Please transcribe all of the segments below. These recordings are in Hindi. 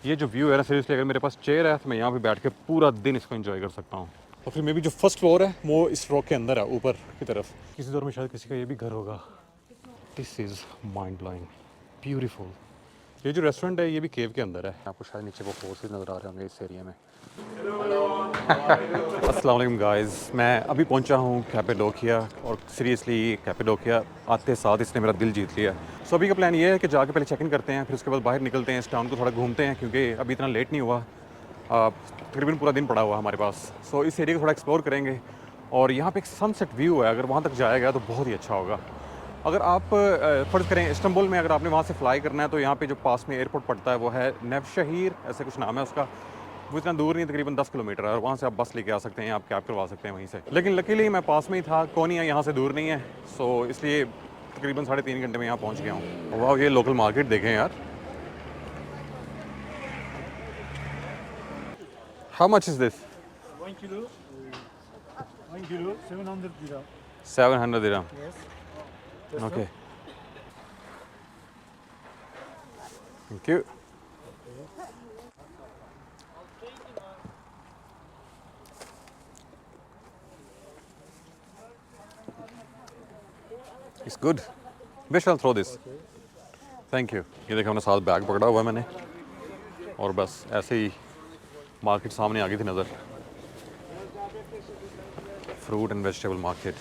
ये जो व्यू है ना, सीरियसली अगर मेरे पास चेयर है तो मैं यहाँ पे बैठ के पूरा दिन इसको एंजॉय कर सकता हूँ। और फिर मे भी जो फर्स्ट फ्लोर है वो इस रॉक के अंदर है, ऊपर की तरफ। किसी दौर में शायद किसी का ये भी घर होगा। This is mind blowing, beautiful. ये जो रेस्टोरेंट है ये भी केव के अंदर है। आपको शायद नीचे वो हॉर्सेस नज़र आ रहे होंगे इस एरिया में। अस्सलाम वालेकुम गाइस, मैं अभी पहुंचा हूं कैपेडोकिया। और सीरियसली कैपेडोकिया आते साथ इसने मेरा दिल जीत लिया। सो अभी का प्लान ये है कि जाके पहले चेक इन करते हैं, फिर उसके बाद बाहर निकलते हैं, इस टाउन को थोड़ा घूमते हैं क्योंकि अभी इतना लेट नहीं हुआ। तकरीबन पूरा दिन पड़ा हुआ हमारे पास। सो इस एरिया को थोड़ा एक्सप्लोर करेंगे। और यहाँ पे एक सनसेट व्यू है, अगर वहाँ तक जाया गया तो बहुत ही अच्छा होगा। अगर आप फ़र्ज़ करें इस्तांबुल में अगर आपने वहाँ से फ़्लाई करना है तो यहाँ पे जो पास में एयरपोर्ट पड़ता है वो है नेवशहीर, ऐसे कुछ नाम है उसका। वो इतना दूर नहीं, तकरीबन 10 किलोमीटर है और वहाँ से आप बस लेके आ सकते हैं, आप कैब करवा सकते हैं वहीं से। लेकिन लकीली मैं पास में ही था, कोनिया यहाँ से दूर नहीं है। सो इसलिए तकरीबन 3.5 घंटे में यहाँ पहुँच गया हूँ। वाह, ये लोकल मार्केट देखें यार। How much is this? 1 kilo, 1 kilo, 700 dirham. 700 dirham. Yes. This okay, one. Thank you. It's good. We shall throw this. Okay. Thank you. ये देखो हमने साथ बैग पकड़ा हुआ है मैंने, और बस ऐसे ही मार्केट सामने आ गई थी नज़र। Fruit and vegetable market.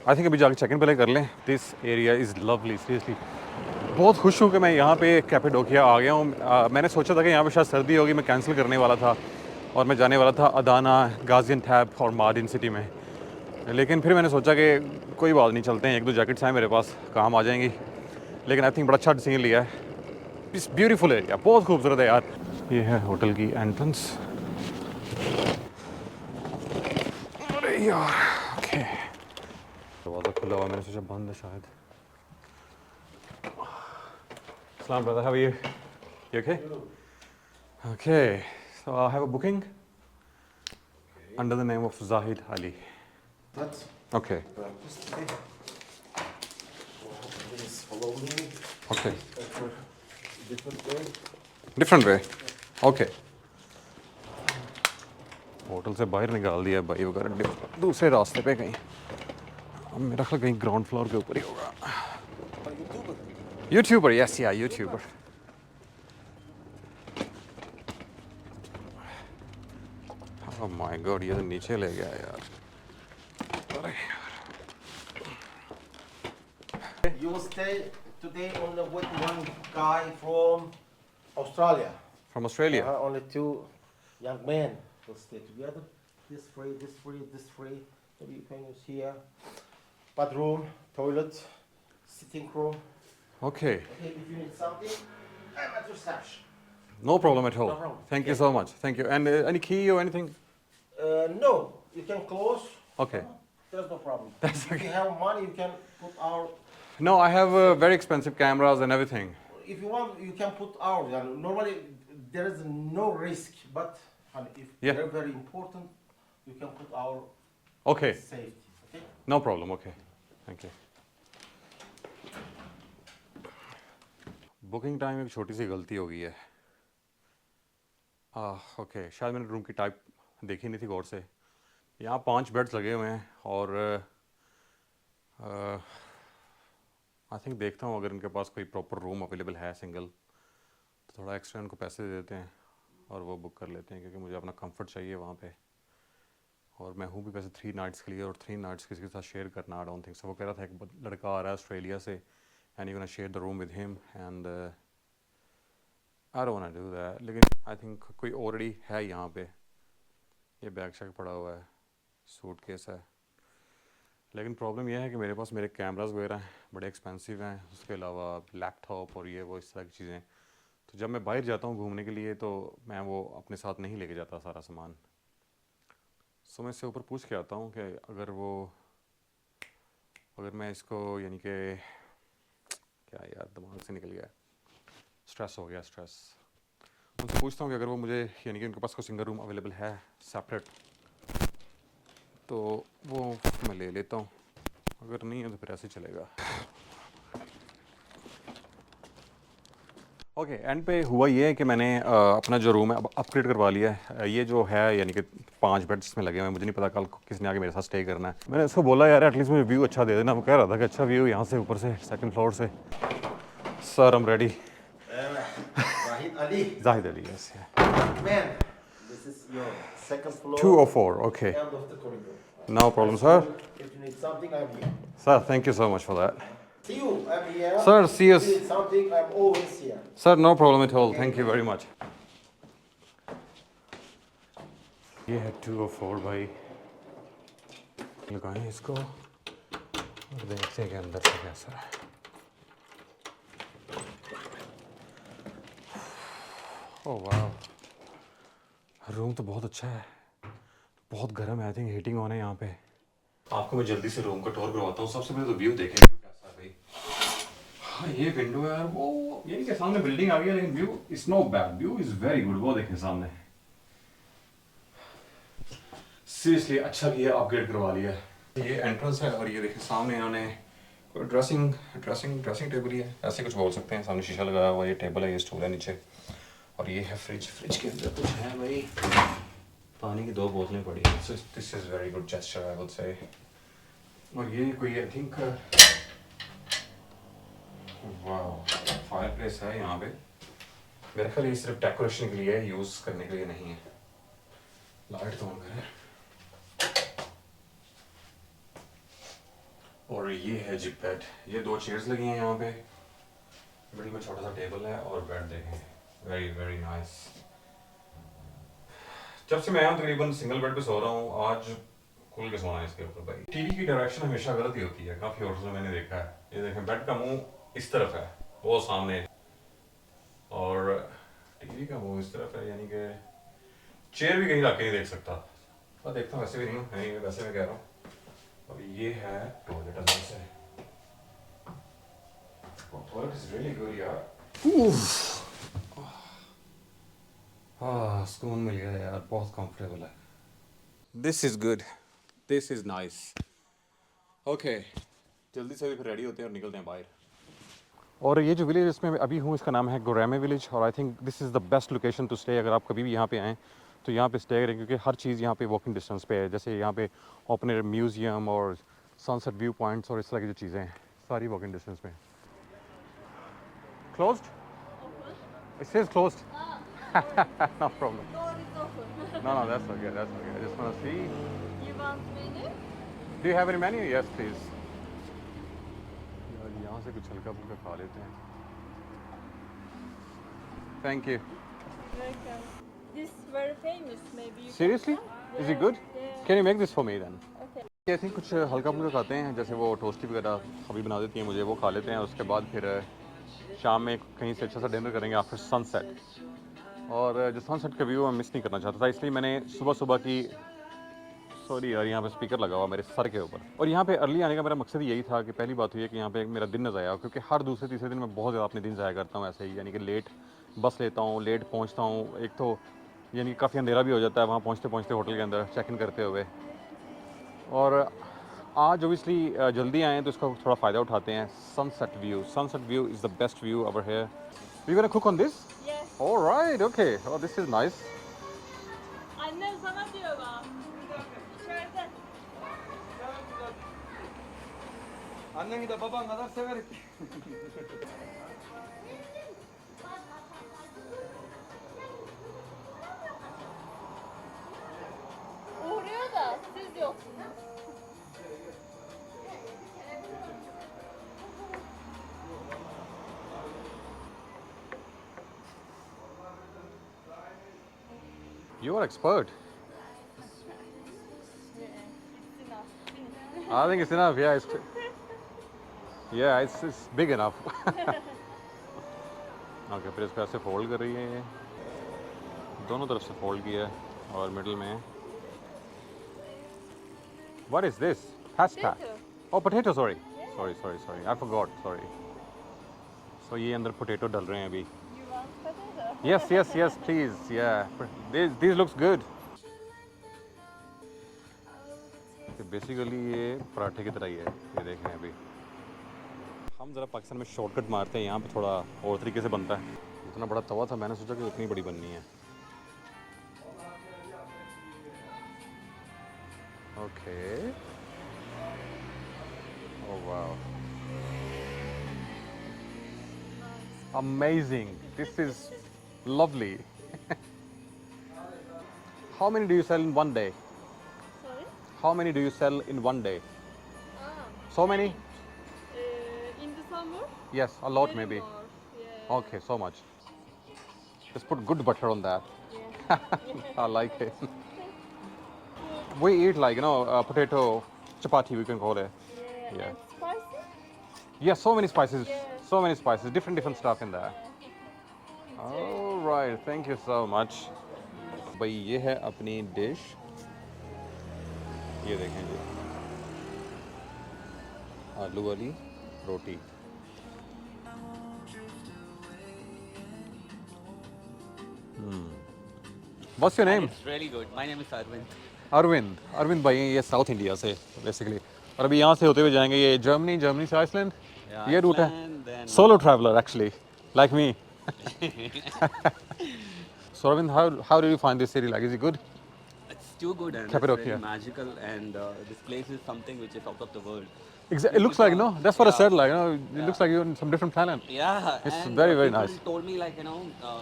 I think अभी जाके चेक इन पहले कर लें। This area is lovely, seriously बहुत खुश हूँ कि मैं यहाँ पे कैपेडोकिया आ गया हूँ। मैंने सोचा था कि यहाँ पे शायद सर्दी होगी, मैं कैंसिल करने वाला था और मैं जाने वाला था अदाना, गाजियानटेप और मार्डिन सिटी में। लेकिन फिर मैंने सोचा कि कोई बात नहीं, चलते हैं, एक दो जैकेट्स हैं मेरे पास, काम आ जाएंगी। लेकिन आई थिंक बड़ा अच्छा डिसीजन लिया है। इस ब्यूटीफुल एरिया बहुत खूबसूरत है यार। ये है होटल की एंट्रेंस। अरे यार, ओके, दरवाज़ा खुला हुआ, मैंने सोचा बंद है शायद। Salam brother, how are you? You okay? Okay, so I have a booking under the name of Zahid Ali. That's Okay, breakfast today. Please follow me. okay. Enter different way. Different way. Okay. Hotel से बाहर निकाल दिया भाई वगैरह, दूसरे रास्ते पे कहीं। अब मेरा ख्याल कहीं ग्राउंड फ्लोर के ऊपर ही होगा। YouTuber. यूट्यूबर, यस या यूट्यूबर। ओह माय गॉड, ये तो नीचे ले गया यार। अरे You will stay today only with one guy from Australia. From Australia. Only two young men will stay together. This free, this free, this free. Maybe you can use here. Bedroom, toilet, sitting room. Okay, Okay, if you need something, I'm at reception. no problem at all. No problem. Thank you Okay. so much. Thank you. And any key or anything? No, you can close. Okay. There's no problem. That's If you have money, you can put our. No, I have very expensive cameras and everything. If you want, you can put ours. And normally, there is no risk, but if Yeah. they're very important, you can put our Okay, safety. Okay. no problem. Okay, thank you. Booking time एक छोटी सी गलती हो गई है। ओके, शायद मैंने रूम की टाइप देखी नहीं थी गौर से। यहाँ 5 बेड्स लगे हुए हैं और आई थिंक देखता हूँ अगर इनके पास कोई प्रॉपर रूम अवेलेबल है सिंगल, तो थोड़ा एक्स्ट्रा इनको पैसे दे देते हैं और वो बुक कर लेते हैं, क्योंकि मुझे अपना कंफर्ट चाहिए वहाँ पे। और मैं हूँ भी वैसे 3 नाइट्स के लिए, और 3 नाइट्स किसी के साथ शेयर करना आई डोंट थिंक सो। वो कह रहा था एक लड़का आ रहा है ऑस्ट्रेलिया से and you gonna share the room with him and I don't want to do that. लेकिन आई थिंक कोई ऑलरेडी है यहाँ पे। ये बैग शैग पड़ा हुआ है, सूट केस है। लेकिन प्रॉब्लम यह है कि मेरे पास मेरे कैमरास वगैरह हैं, बड़े एक्सपेंसिव हैं, उसके अलावा लैपटॉप और ये वो इस तरह की चीज़ें। तो जब मैं बाहर जाता हूँ घूमने के लिए तो मैं वो अपने साथ नहीं लेके जाता सारा सामान। सो मैं इससे ऊपर पूछ के आता हूँ कि अगर मैं इसको, यानी कि क्या यार दिमाग से निकल गया, स्ट्रेस हो गया, स्ट्रेस। उनसे पूछता हूँ कि अगर वो मुझे, यानी कि उनके पास कोई सिंगल रूम अवेलेबल है सेपरेट, तो वो मैं ले लेता हूँ, अगर नहीं है तो फिर ऐसे चलेगा। ओके एंड पे हुआ ये है कि मैंने अपना जो रूम है अब अपग्रेड करवा लिया है। ये जो है यानी कि 5 बेड्स में लगे हुए हैं। मुझे नहीं पता कल को किसने आके मेरे साथ स्टे करना है। मैंने इसको बोला यार एटलीस्ट मुझे व्यू अच्छा दे देना। वो कह रहा था कि अच्छा व्यू यहाँ से ऊपर से सेकंड फ्लोर से। Sir I am ready. Zahid Ali. Zahid Ali yes Man, this is your second floor. 204 okay End of the corridor. No problem sir. If you need something, I'm here. Sir thank you so much for that. See you. I'm here. Sir, see you. If you need something, I'm always here. Sir no problem at all thank you very much. ये है 204 भाई। लगाएं इसको और देखते हैं कि अंदर से कैसा है। ओह वाह रूम तो बहुत अच्छा है। बहुत गर्म है। आई थिंक हीटिंग ऑन है यहाँ पे। आपको मैं जल्दी से रूम का टूर करवाता हूँ। सबसे पहले तो व्यू देखें कैसा है भाई। हाँ ये विंडो है यार। वो ये के सामने बिल्डिंग आ गई है लेकिन view is no bad. View is very good. वो देखें सामने सीरियसली अच्छा किया अपग्रेड करवा लिया है। ये एंट्रेंस है और ये देखें सामने इन्होंने कोई ड्रेसिंग टेबल ही है ऐसे कुछ बोल सकते हैं। सामने शीशा लगाया हुआ। ये टेबल है ये स्टूल है नीचे और ये है फ्रिज के अंदर कुछ है भाई। पानी की 2 बोतलें पड़ी हैं। So this is very good gesture I would say. और ये कोई आई थिंक वाह फायर प्लेस है यहाँ पे। मेरे ख्याल ये सिर्फ डेकोरेशन के लिए है यूज़ करने के लिए नहीं है। लाइट तो ऑन करें। और ये है जी बेड। ये 2 चेयर्स लगी हैं यहाँ पे। मिडिल में छोटा सा टेबल है और बेड देखें वेरी वेरी नाइस। जब से मैं आया तकरीबन सिंगल बेड पे सो रहा हूँ। आज खुल के सोना है इसके ऊपर भाई। टीवी की डायरेक्शन हमेशा गलत ही होती है। काफ़ी होटल्स में मैंने देखा है। ये देखें बेड का मुंह इस तरफ है वो सामने और टीवी का मुंह इस तरफ है यानी कि चेयर भी कहीं रख के नहीं देख सकता। और देखता हूँ वैसे भी नहीं हूँ नहीं वैसे मैं कह रहा हूँ। और ये है टॉयलेट अंदर से। टॉयलेट इज रियली गुड यार। सुकून मिल गया यार। बहुत कंफर्टेबल है। This is good this is nice. Okay जल्दी से फिर रेडी होते हैं और निकलते हैं बाहर। और ये जो विलेज इसमें मैं अभी हूँ इसका नाम है गोरेमे विलेज और I think this is the best location to stay. अगर आप कभी भी यहाँ पे आएँ तो यहाँ पे स्टे करें क्योंकि हर चीज़ यहाँ पे वॉकिंग डिस्टेंस पे है। जैसे यहाँ पे ओपन एयर म्यूज़ियम और सनसेट व्यू पॉइंट्स और इस तरह की जो चीज़ें हैं सारी वॉकिंग डिस्टेंस पे। Closed it says closed no problem no that's okay I just want to see. You want menu? Do you have any menu? Yes please. यार यहाँ से कुछ हल्का फुल्का खा लेते हैं। Thank you. Welcome. This very famous, maybe. You Seriously? can... Is it good? Yeah. Can you make this for me then? Okay. I think कुछ हल्का फुल्का खाते हैं जैसे वो टोस्टी वगैरह अभी बना देती हैं मुझे वो खा लेते हैं। उसके बाद फिर शाम में कहीं से अच्छा सा डिनर करेंगे आफ्टर सनसेट। और जो सनसेट का व्यू मैं मिस नहीं करना चाहता था इसलिए मैंने सुबह की सॉरी यार यहाँ पे स्पीकर लगा हुआ मेरे सर के ऊपर। और यहाँ पे अर्ली आने का मेरा मकसद यही था कि पहली बात हुई है कि यहाँ पे मेरा दिन न ज़ाया हो क्योंकि हर दूसरे तीसरे दिन मैं बहुत ज़्यादा अपने दिन ज़ाया करता हूँ ऐसे ही यानी कि लेट बस लेता हूँ लेट पहुँचता हूँ। एक तो यानी कि काफ़ी अंधेरा भी हो जाता है वहाँ पहुँचते पहुँचते होटल के अंदर चेक इन करते हुए। और आज ओबियसली जल्दी आए तो इसका थोड़ा फ़ायदा उठाते हैं। Sunset view is the best view over here. You gonna cook on this? Yes. Alright okay oh this is nice. Annem sana diyor bak. İçeride. Anneni de baban kadar severim. Uğruyor da siz yoksunuz. You are expert. Yeah, I think it's enough. Yeah, it's big enough. Okay फिर इसको ऐसे फोल्ड कर रही है ये दोनों तरफ से फोल्ड किया है और मिडिल में what is this pasta oh potato sorry I forgot sorry. So ये अंदर पोटैटो डल रहे हैं अभी। You want potato? yes please yeah this looks good। Basically ये पराठे की तरह ही है ये देखें अभी। हम ज़रा पाकिस्तान में शॉर्टकट मारते हैं यहाँ पे थोड़ा और तरीके से बनता है। इतना बड़ा तवा था, मैंने सोचा कि इतनी बड़ी बननी है। Okay, oh wow, amazing, this is lovely. How many do you sell in one day? Sorry? How many do you sell in one day? Ah, So many? in the summer? Yes, a lot Very maybe. more. Yeah. Okay, so much. Just put good butter on that. Yeah. I like it. We eat like, potato chapati, we can call it. Yeah. Yeah. And spicy? Yeah, so many spices. Yeah. So many spices, different stuff in there. All right, thank you so much. भाई ये है अपनी डिश, ये देखें जी, आलू वाली रोटी। What's your name? It's really good. My name is Arvind. Arvind भाई हैं, ये साउथ इंडिया से बेसिकली, और अभी यहाँ से होते हुए जाएंगे ये जर्मनी से आइसलैंड, Yeah, ये रूट है। Iceland, then- solo traveller actually, like me. So Arvind, how do you find this city? Like, is it good? It's too good and it's Cappadocia. really magical, and this place is something which is out of the world. It looks like, that's what I Yeah. said, like, it looks like you're on some different planet. Yeah, It's and very, very people nice. told me like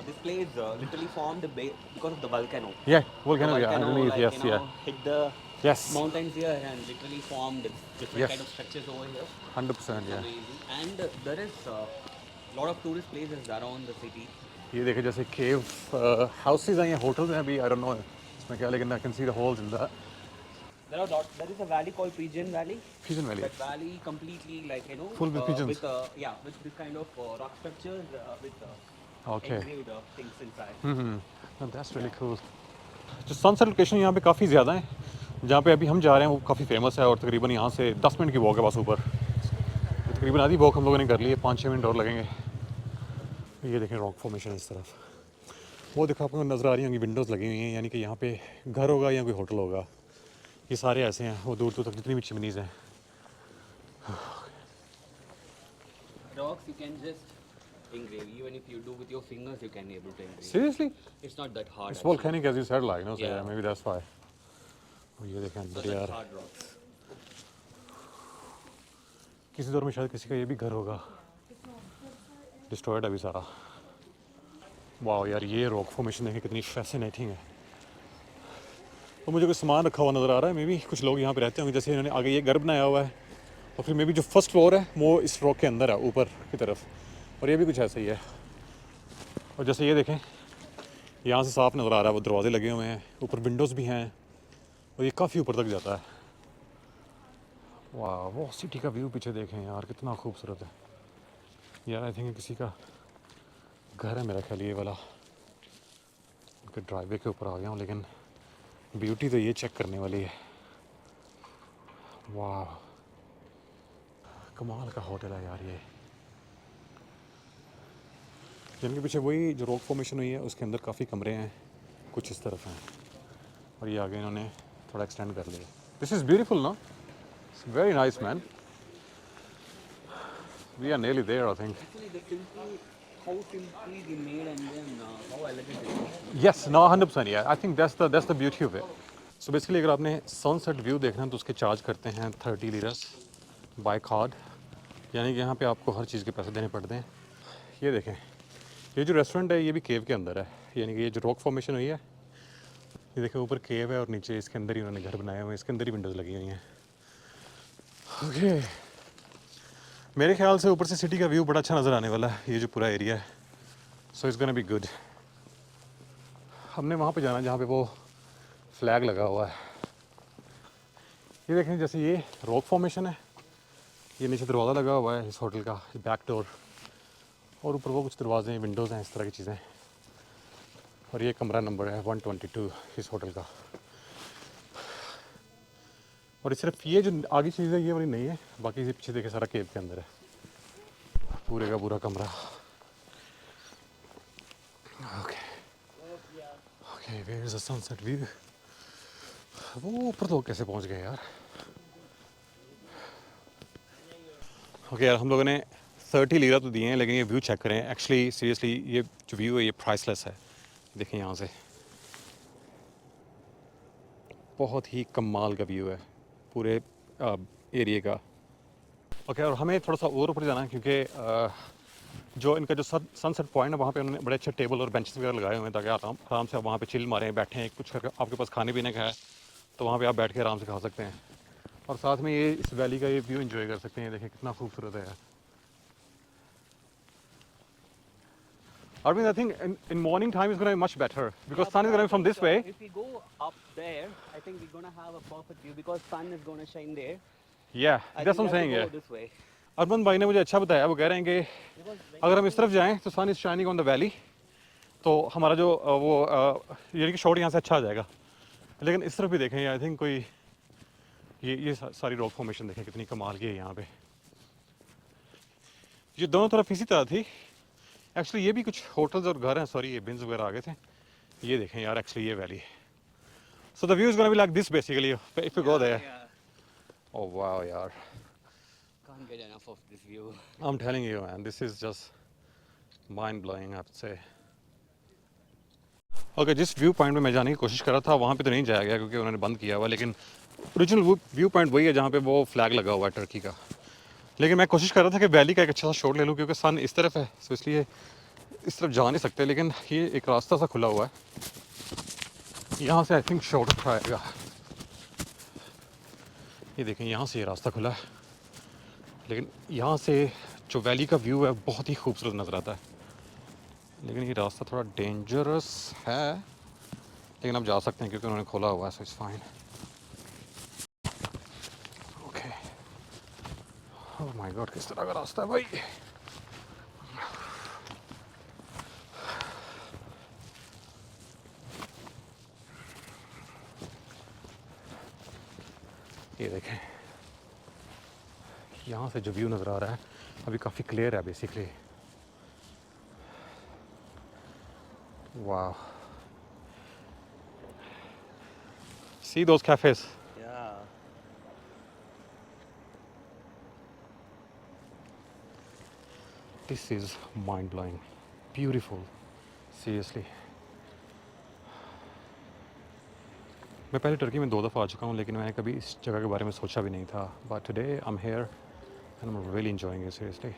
this place literally formed because of the volcano. Yeah, volcano, The yeah, underneath, like, yes, yeah. hit the Yes. mountains here and literally formed different Yes. kind of structures over here. 100%, yeah. Amazing. And there is a lot of tourist places around the city. ये देखे जैसे केव हाउसेज हैं या होटल्स हैं, अभी आई डोंट नो इसमें क्या, लेकिन I can see the holes in the There is a valley called Pigeon Valley. Pigeon Valley. That valley completely Full with pigeons. with this kind of rock structures with Okay. engraved things inside. Oh, that's really cool. जो सनसेट लोकेशन यहाँ पे काफ़ी ज़्यादा हैं, जहाँ पे अभी हम जा रहे हैं वो काफ़ी फेमस है, और तकरीबन यहाँ से 10 मिनट की वॉक है बस ऊपर। तकरीबन आधी वॉक हम लोगों ने कर ली है, 5-6 मिनट और लगेंगे। ये देखें रॉक फॉर्मेशन इस तरफ, वो देखो आपको नज़र आ रही होंगी, विंडोज़ लगी हुई हैं, यानी कि यहाँ पे घर होगा या कोई होटल होगा। ये सारे ऐसे हैं, वो दूर दूर तक जितनी भी चिमनीज़ हैं। Rocks you can just engrave. Even if you do with your fingers, you can able to engrave. Seriously? It's not that hard. It's actually. volcanic as you said, like, so Yeah. yeah, maybe that's why. और ये देखें So अंदर that's यार, hard rocks. किसी दौर में शायद किसी का ये भी घर होगा, डिस्ट्रॉयड अभी सारा। वाह यार, ये रॉक फॉर्मेशन देखें कितनी फैसिनेटिंग है। और मुझे कोई सामान रखा हुआ नज़र आ रहा है, मे बी कुछ लोग यहाँ पे रहते होंगे, जैसे इन्होंने आगे ये घर बनाया हुआ है, और फिर मे बी जो फर्स्ट फ्लोर है वो इस रॉक के अंदर है ऊपर की तरफ, और ये भी कुछ ऐसा ही है। और जैसे ये देखें यहाँ से साफ नज़र आ रहा है, वो दरवाजे लगे हुए हैं, ऊपर विंडोज़ भी हैं, और ये काफ़ी ऊपर तक जाता है। वाह, वो सिटी का व्यू पीछे देखें यार, कितना खूबसूरत है यार। आई थिंक किसी का घर है मेरा ख्याल, ये वाला। उनके ड्राइवे के ऊपर आ गया हूँ, लेकिन ब्यूटी तो ये चेक करने वाली है। वाह, कमाल का होटल है यार ये। जिनके पीछे वही जो रॉक फॉर्मेशन हुई है, उसके अंदर काफ़ी कमरे हैं, कुछ इस तरफ हैं, और ये आगे इन्होंने थोड़ा एक्सटेंड कर लिया। दिस इज़ ब्यूटीफुल ना, it's very nice man. We are nearly there I think. Actually, how simply they made and then how elegant it is. Yes, no, 100%, yeah. I think that's the beauty of it. So basically अगर आपने सनसेट व्यू देखना है तो उसके चार्ज करते हैं 30 लिरस बाय कार्ड, यानी कि यहाँ पे आपको हर चीज़ के पैसे देने पड़ते हैं। ये देखें, ये जो रेस्टोरेंट है ये भी केव के अंदर है, यानी कि ये जो रॉक फॉर्मेशन हुई है, ये देखें ऊपर केव है और नीचे इसके अंदर ही उन्होंने घर बनाए हुए हैं, इसके अंदर ही विंडोज़ लगी हुई हैं। ओके, मेरे ख्याल से ऊपर से सिटी का व्यू बड़ा अच्छा नज़र आने वाला है, ये जो पूरा एरिया है। So it's gonna be good. हमने वहाँ पे जाना जहाँ पे वो फ्लैग लगा हुआ है। ये देखें, जैसे ये रॉक फॉर्मेशन है, ये नीचे दरवाज़ा लगा हुआ है इस होटल का, बैक डोर, और ऊपर वो कुछ दरवाजे हैं, विंडोज़ हैं, इस तरह की चीज़ें। और ये कमरा नंबर है 122 इस होटल का। और सिर्फ ये जो आगे चीज़ है ये वाली नहीं है, बाकी ये पीछे देखे सारा केव के अंदर है, पूरे का पूरा कमरा। Okay okay, where is the sunset view. वो ऊपर लोग कैसे पहुंच गए यार। ओके यार, हम लोगों ने 30 लीरा तो दिए हैं, लेकिन ये व्यू चेक करें, एक्चुअली सीरियसली ये जो व्यू है ये प्राइसलेस है। देखें यहाँ से बहुत ही कमाल का व्यू है पूरे एरिया का। ओके, और हमें थोड़ा सा और ऊपर जाना है क्योंकि जो इनका जो सनसेट पॉइंट है वहाँ पे उन्होंने बड़े अच्छे टेबल और बेंचेस वगैरह लगाए हुए हैं ताकि आराम से आप वहाँ पे चिल मारें, बैठें, कुछ करके आपके पास खाने पीने का है तो वहाँ पे आप बैठ के आराम से खा सकते हैं और साथ में ये इस वैली का ये व्यू एंजॉय कर सकते हैं। देखें कितना खूबसूरत है। Arvind, I think in morning time is going to be much better because sun is going to be from this way. If we go up there, I think we're gonna have a perfect view because sun is gonna shine there. Yeah, I that's think what I'm saying. we Yeah. have to go this way. Arvind भाई ने मुझे अच्छा बताया, वो कह रहे हैं कि अगर हम इस तरफ जाएं तो sun is shining on the valley तो हमारा जो यानी कि शॉट यहाँ से अच्छा आ जाएगा। लेकिन इस तरफ भी देखें, आई थिंक कोई ये सारी रॉक फॉर्मेशन देखें कितनी कमाल की है यहाँ पे। ये दोनों तरफ इसी तरह थी एक्चुअली। ये भी कुछ होटल्स और घर हैं, सॉरी ये बिन्स वगैरह आ गए थे। ये देखें यार, एक्चुअली ये वैली है। So the view is gonna be like this basically if you go there. Oh wow यार, Can't get enough of this view. I'm telling you man, this is just mind blowing I would say. Okay, जिस व्यू पॉइंट में मैं जाने की कोशिश कर रहा था वहाँ पे तो नहीं जाया गया क्योंकि उन्होंने बंद किया हुआ, लेकिन ओरिजिनल व्यू पॉइंट वही है जहाँ पे वो फ्लैग लगा हुआ है टर्की का। लेकिन मैं कोशिश कर रहा था कि वैली का एक अच्छा सा शॉट ले लूँ क्योंकि सन इस तरफ है तो इसलिए इस तरफ जा नहीं सकते, लेकिन ये एक रास्ता सा खुला हुआ है, यहाँ से आई थिंक शॉट अच्छा आएगा। ये देखें यहाँ से ये रास्ता खुला है, लेकिन यहाँ से जो वैली का व्यू है बहुत ही खूबसूरत नज़र आता है। लेकिन ये रास्ता थोड़ा डेंजरस है, लेकिन आप जा सकते हैं क्योंकि उन्होंने खोला हुआ है, so it's fine. Okay, oh my God, किस तरह का रास्ता है भाई। ये देखें यहाँ से जो व्यू नज़र आ रहा है अभी काफ़ी क्लियर है बेसिकली। वाह, see those cafes. Yeah. This is mind blowing, beautiful, seriously. मैं पहले टर्की में 2 दफ़ा आ चुका हूँ लेकिन मैंने कभी इस जगह के बारे में सोचा भी नहीं था, but today I am here and I am really enjoying it seriously.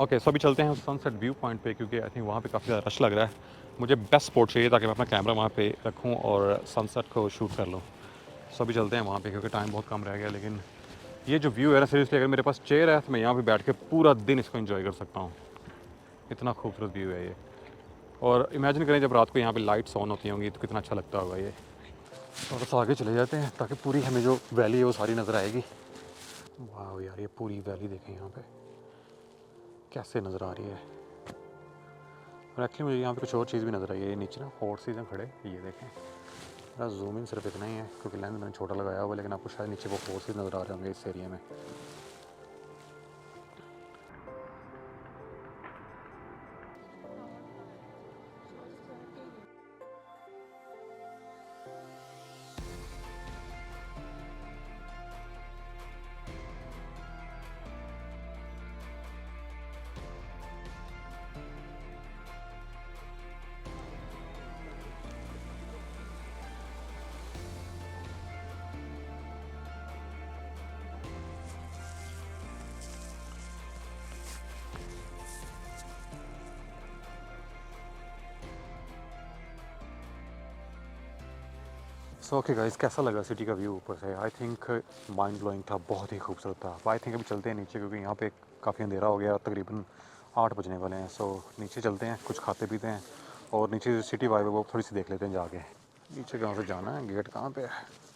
Okay, so अभी चलते हैं सनसेट व्यू पॉइंट पे क्योंकि आई थिंक वहाँ पे काफ़ी ज़्यादा रश लग रहा है। मुझे बेस्ट स्पॉट चाहिए ताकि मैं अपना कैमरा वहाँ पे रखूँ और सनसेट को शूट कर लूँ। सो अभी चलते हैं वहाँ पे क्योंकि टाइम बहुत कम रह गया। लेकिन ये जो व्यू है ना सीरियसली, अगर मेरे पास चेयर है तो मैं यहाँ पे बैठ के पूरा दिन इसको एंजॉय कर सकता हूँ। इतना खूबसूरत व्यू है ये। और इमेजिन करें जब रात को यहाँ पे लाइट्स ऑन होती होंगी तो कितना अच्छा लगता होगा ये। थोड़ा सा आगे चले जाते हैं ताकि पूरी हमें जो वैली है वो सारी नज़र आएगी। वाह यार, ये पूरी वैली देखें यहाँ पे कैसे नज़र आ रही है। और एक्चुअली मुझे यहाँ पे कुछ और चीज़ भी नज़र आई है। ये नीचे ना हॉर्सेस हैं खड़े, ये देखें। मेरा जूम इन सिर्फ इतना ही है क्योंकि लेंस मैंने छोटा लगाया हुआ, लेकिन आपको शायद नीचे वो हॉर्सेस नज़र आ रहे होंगे इस एरिया में। सो ओके गाइस, कैसा लगा सिटी का व्यू ऊपर से? आई थिंक माइंड ब्लोइंग था, बहुत ही खूबसूरत था। आई थिंक अभी चलते हैं नीचे क्योंकि यहाँ पे काफ़ी अंधेरा हो गया, तकरीबन 8 बजने वाले हैं। सो नीचे चलते हैं, कुछ खाते पीते हैं और नीचे जो सिटी वाइब है वो थोड़ी सी देख लेते हैं जाके। नीचे कहाँ से जाना है, गेट कहाँ पे है?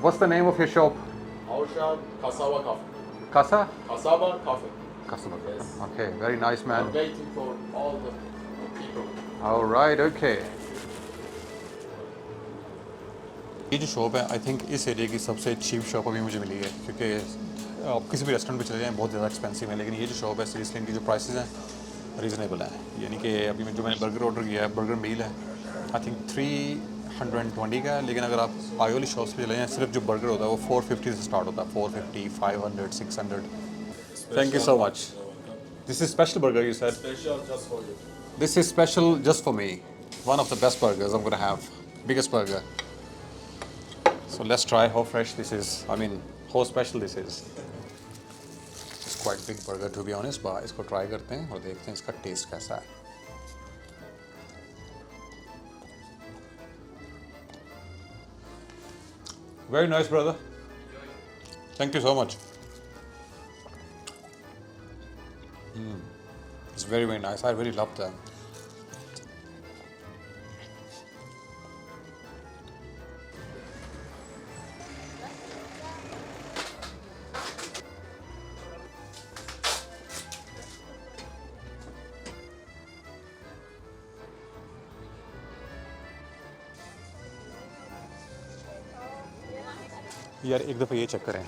What's the name of your shop? Our shop, Kasaba Coffee. Casa? Kasaba Coffee. Kasaba. Yes. Okay, very nice I'm man. waiting for all the people. All right, okay. ये जो शॉप है आई थिंक इस एरिया की सबसे चीप शॉप अभी मुझे मिली है, क्योंकि आप किसी भी रेस्टोरेंट पे चले जाएँ बहुत ज़्यादा एक्सपेंसिव है, लेकिन ये जो शॉप है सीरियसली इनकी जो प्राइसेस हैं रीज़नेबल हैं। यानी कि अभी जो मैंने बर्गर ऑर्डर किया है, बर्गर मील है आई थिंक 320 का है, लेकिन अगर आप आगे वाली शॉप्स पे चले जाएँ सिर्फ जो बर्गर होता है वो 450 से स्टार्ट होता है, 450, 500, 600। Thank you so much. This is special burger you sad. Special just for you. This is special just for me. One of the best burgers I'm gonna have. Biggest burger. So let's try how fresh this is. I mean, how special this is. It's quite big burger to be honest, but इसको try करते हैं और देखते हैं इसका taste कैसा है. Very nice, brother. Thank you so much. It's very, very nice. I really love that. यार एक दफ़ा ये चेक करें